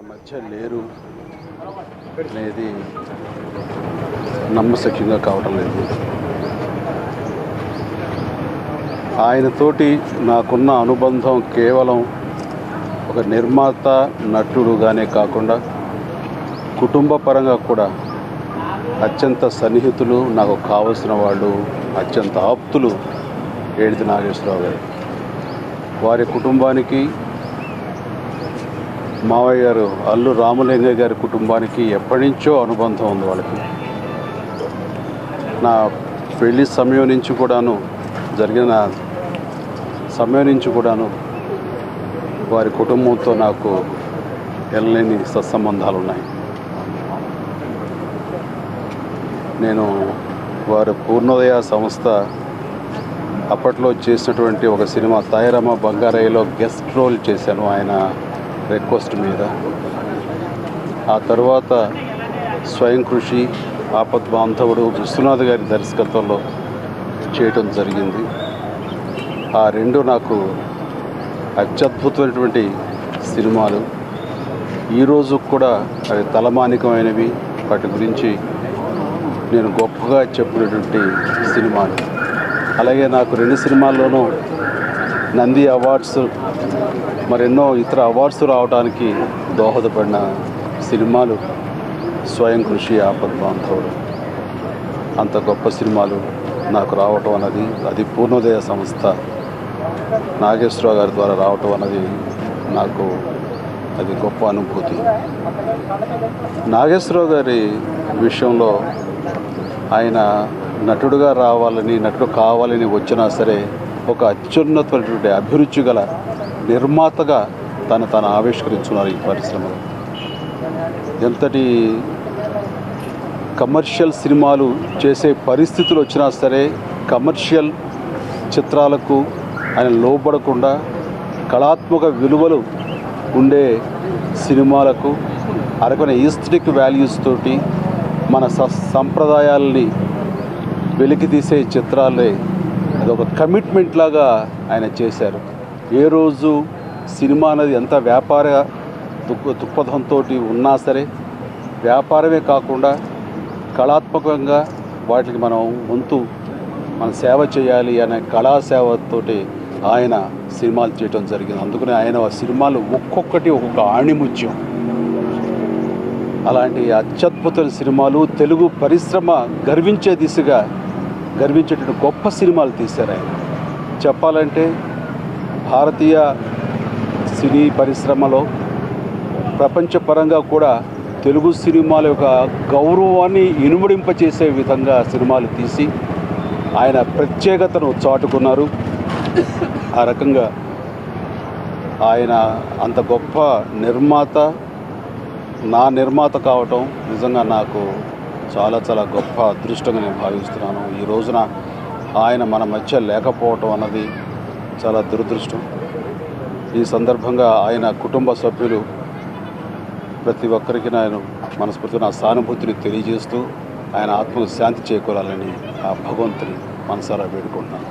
మధ్య లేరు అనేది నమ్మశక్యంగా కావడం లేదు. ఆయనతోటి నాకున్న అనుబంధం కేవలం ఒక నిర్మాత నటుడుగానే కాకుండా కుటుంబ పరంగా కూడా అత్యంత సన్నిహితులు, నాకు కావలసిన వాళ్ళు, అత్యంత ఆప్తులు ఏడిది నాగేశ్వరరావు గారు. వారి కుటుంబానికి, మావయ్య గారు అల్లు రామలింగయ్య గారి కుటుంబానికి ఎప్పటి నుంచో అనుబంధం ఉంది. వాళ్ళకి నా పెళ్లి సమయం నుంచి కూడాను, జరిగిన సమయం నుంచి కూడాను వారి కుటుంబంతో నాకు ఎనలేని సత్సంబంధాలు ఉన్నాయి. నేను వారి పూర్ణోదయ సంస్థ అప్పట్లో చేసినటువంటి ఒక సినిమా తాయారమ్మ బంగారయ్యలో గెస్ట్ రోల్ చేశాను ఆయన రిక్వెస్ట్ మీద. ఆ తర్వాత స్వయం కృషి, ఆపత్ బాంధవుడు విశ్వనాథ్ గారి దర్శకత్వంలో చేయటం జరిగింది. ఆ రెండు నాకు అత్యద్భుతమైనటువంటి సినిమాలు. ఈరోజు కూడా అవి తలమానికమైనవి. వాటి గురించి నేను గొప్పగా చెప్పినటువంటి సినిమాలు. అలాగే నాకు రెండు సినిమాల్లోనూ నంది అవార్డ్స్, మరెన్నో ఇతర అవార్డ్స్ రావడానికి దోహదపడిన సినిమాలు స్వయం కృషి, ఆపత్ బాంధవుడు. అంత గొప్ప సినిమాలు నాకు రావటం అన్నది, అది పూర్ణోదయ సంస్థ నాగేశ్వరరావు గారి ద్వారా రావటం అన్నది నాకు అది గొప్ప అనుభూతి. నాగేశ్వరరావు గారి విషయంలో ఆయన నటుడుగా రావాలని, నటుడు కావాలని వచ్చినా సరే ఒక అత్యున్నతమైనటువంటి అభిరుచి గల నిర్మాతగా తను ఆవిష్కరించున్నారు ఈ పరిశ్రమలో. ఎంతటి కమర్షియల్ సినిమాలు చేసే పరిస్థితులు వచ్చినా సరే కమర్షియల్ చిత్రాలకు ఆయన లోబడకుండా కళాత్మక విలువలు ఉండే సినిమాలకు అరకొన ఈస్థెటిక్ వాల్యూస్ తోటి మన సంప్రదాయాలని వెలికి తీసే చిత్రాలే అదొక కమిట్మెంట్ లాగా ఆయన చేశారు. ఏ రోజు సినిమా అనేది ఎంత వ్యాపార దృక్పథంతో ఉన్నా సరే వ్యాపారమే కాకుండా కళాత్మకంగా వాటికి మనం వంతు మన సేవ చేయాలి అనే కళాసేవతోటి ఆయన సినిమాలు చేయడం జరిగింది. అందుకని ఆయన సినిమాలు ఒక్కొక్కటి ఒక్కొక్క ఆణిముత్యం. అలాంటి అత్యద్భుతమైన సినిమాలు తెలుగు పరిశ్రమ గర్వించే దిశగా గర్వించేటువంటి గొప్ప సినిమాలు తీశారు ఆయన. చెప్పాలంటే భారతీయ సినీ పరిశ్రమలో ప్రపంచపరంగా కూడా తెలుగు సినిమాల యొక్క గౌరవాన్ని ఇనుమడింపచేసే విధంగా సినిమాలు తీసి ఆయన ప్రత్యేకతను చాటుకున్నారు. ఆ రకంగా ఆయన అంత గొప్ప నిర్మాత, నా నిర్మాత కావటం నిజంగా నాకు చాలా చాలా గొప్ప అదృష్టంగా నేను భావిస్తున్నాను. ఈ రోజున ఆయన మన మధ్య లేకపోవటం అన్నది చాలా దురదృష్టం. ఈ సందర్భంగా ఆయన కుటుంబ సభ్యులు ప్రతి ఒక్కరికి నేను మనస్ఫూర్తిగా నా సానుభూతిని తెలియజేస్తూ ఆయన ఆత్మకు శాంతి చేకూరాలని ఆ భగవంతుని మనసారా వేడుకుంటున్నాను.